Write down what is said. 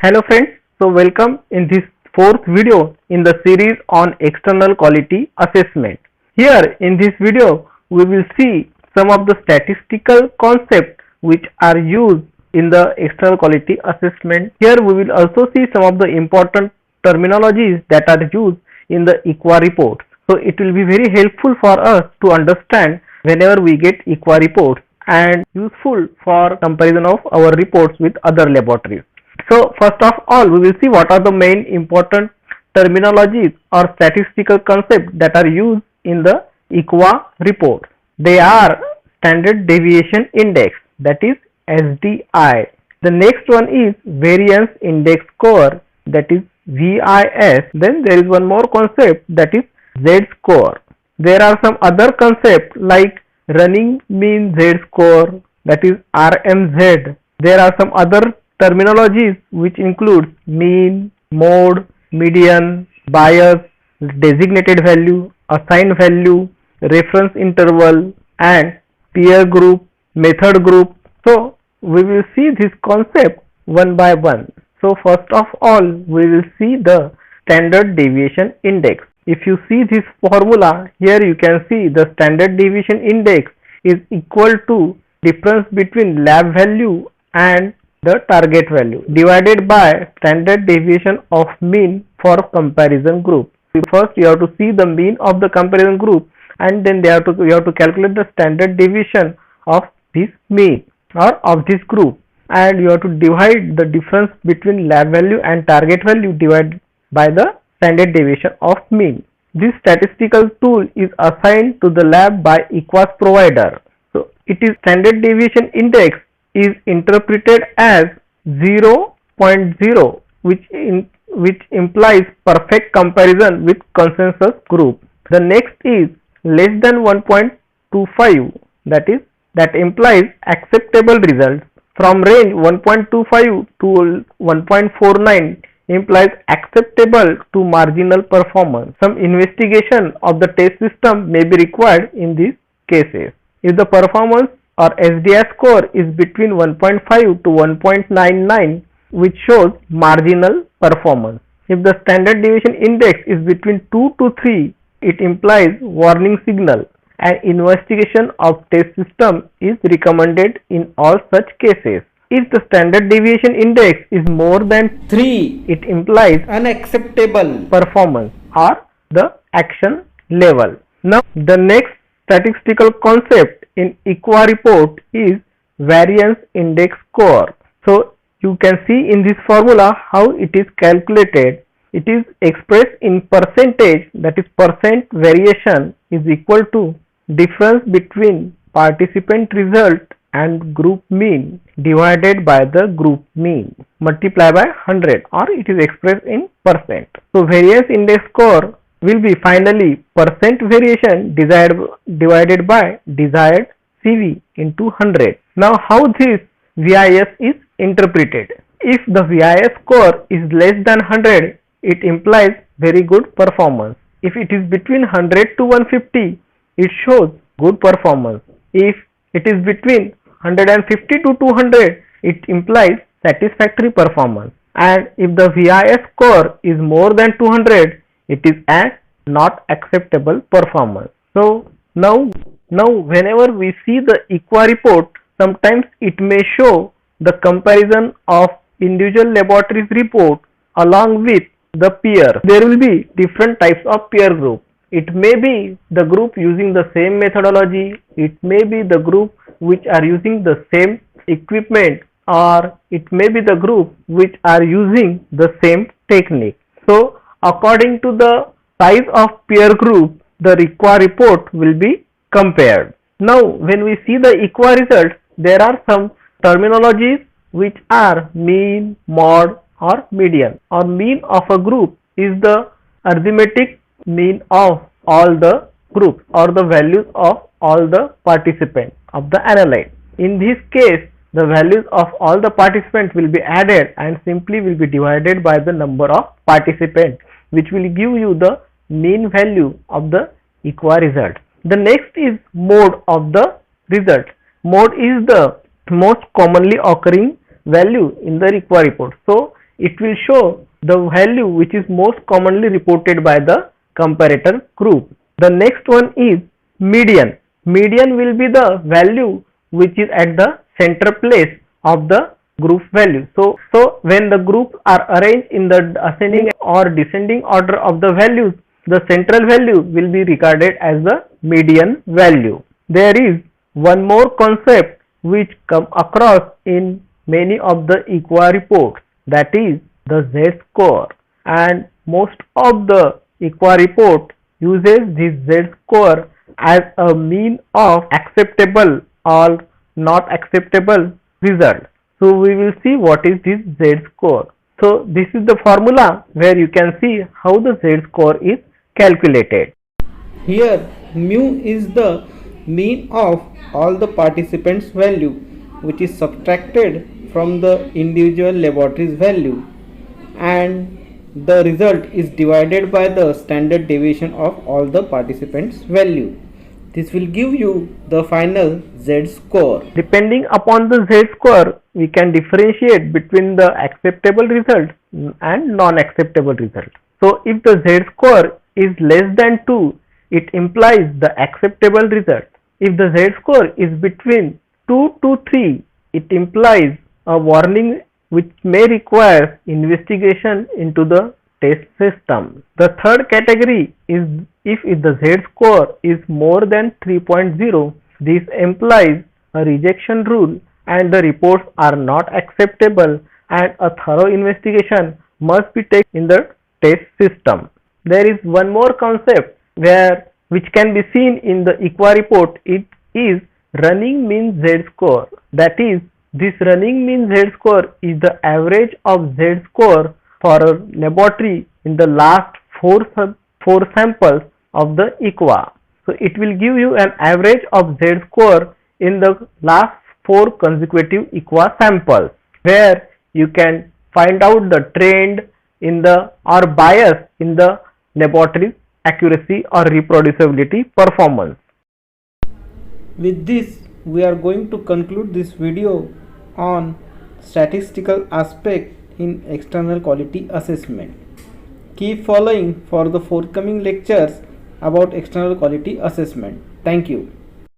Hello friends, so welcome in this fourth video in the series on external quality assessment. Here in this video we will see some of the statistical concepts which are used in the external quality assessment. Here we will also see some of the important terminologies that are used in the EQA reports. So it will be very helpful for us to understand whenever we get EQA reports and useful for comparison of our reports with other laboratories. So first of all, we will see what are the main important terminologies or statistical concepts that are used in the EQA report. They are Standard Deviation Index, that is SDI. The next one is Variance Index Score, that is VIS. Then there is one more concept, that is Z-score. There are some other concepts like Running Mean Z-score, that is RMZ. There are some other terminologies which includes mean, mode, median, bias, designated value, assigned value, reference interval, and peer group, method group. So we will see this concept one by one. So first of all, we will see the standard deviation index. If you see this formula, here you can see the standard deviation index is equal to difference between lab value and the target value divided by standard deviation of mean for comparison group. First you have to see the mean of the comparison group, and then you have to calculate the standard deviation of this mean or of this group, and you have to divide the difference between lab value and target value divided by the standard deviation of mean. This statistical tool is assigned to the lab by EQAS provider. So it is standard deviation index is interpreted as 0.0, which implies perfect comparison with consensus group. The next is less than 1.25, that implies acceptable results. From range 1.25 to 1.49 implies acceptable to marginal performance. Some investigation of the test system may be required in these cases. If the performance or SDI score is between 1.5 to 1.99, which shows marginal performance. If the standard deviation index is between 2 to 3, it implies warning signal, and investigation of test system is recommended in all such cases. If the standard deviation index is more than 3, it implies unacceptable performance or the action level. Now the next statistical concept in EQA report is variance index score. So you can see in this formula how it is calculated. It is expressed in percentage, that is percent variation is equal to difference between participant result and group mean divided by the group mean multiplied by 100, or it is expressed in percent. So variance index score will be finally percent variation divided by desired CV into 100. Now how this VIS is interpreted? If the VIS score is less than 100, it implies very good performance. If it is between 100 to 150, it shows good performance. If it is between 150 to 200, it implies satisfactory performance. And if the VIS score is more than 200, it is an not acceptable performance. So now whenever we see the EQA report, sometimes it may show the comparison of individual laboratories report along with the peer. There will be different types of peer group. It may be the group using the same methodology, it may be the group which are using the same equipment, or it may be the group which are using the same technique. So according to the size of peer group, the EQA report will be compared. Now when we see the EQA results, there are some terminologies which are mean, mode, or median. Or mean of a group is the arithmetic mean of all the groups or the values of all the participants of the analyte. In this case, the values of all the participants will be added and simply will be divided by the number of participants, which will give you the mean value of the EQA result. The next is mode of the result. Mode is the most commonly occurring value in the EQA report. So it will show the value which is most commonly reported by the comparator group. The next one is median. Median will be the value which is at the center place of the group value. So when the groups are arranged in the ascending or descending order of the values, the central value will be regarded as the median value. There is one more concept which come across in many of the EQA reports, that is the Z-score, and most of the EQA report uses this Z-score as a mean of acceptable or not acceptable result. So we will see what is this Z-score. So this is the formula where you can see how the Z-score is calculated. Here mu is the mean of all the participants' value which is subtracted from the individual laboratory's value, and the result is divided by the standard deviation of all the participants' value. This will give you the final Z-score. Depending upon the Z-score, we can differentiate between the acceptable result and non-acceptable result. So if the Z-score is less than 2, it implies the acceptable result. If the Z-score is between 2 to 3, it implies a warning which may require investigation into the test system. The third category is if the Z-score is more than 3.0, this implies a rejection rule and the reports are not acceptable and a thorough investigation must be taken in the test system. There is one more concept which can be seen in the EQA report. It is running mean Z-score. That is, this running mean Z-score is the average of Z-score for a laboratory in the last four samples of the EQA. So it will give you an average of Z-score in the last 4 consecutive EQA samples, where you can find out the trend in the or bias in the laboratory's accuracy or reproducibility performance. With this, we are going to conclude this video on statistical aspect in external quality assessment. Keep following for the forthcoming lectures about external quality assessment. Thank you.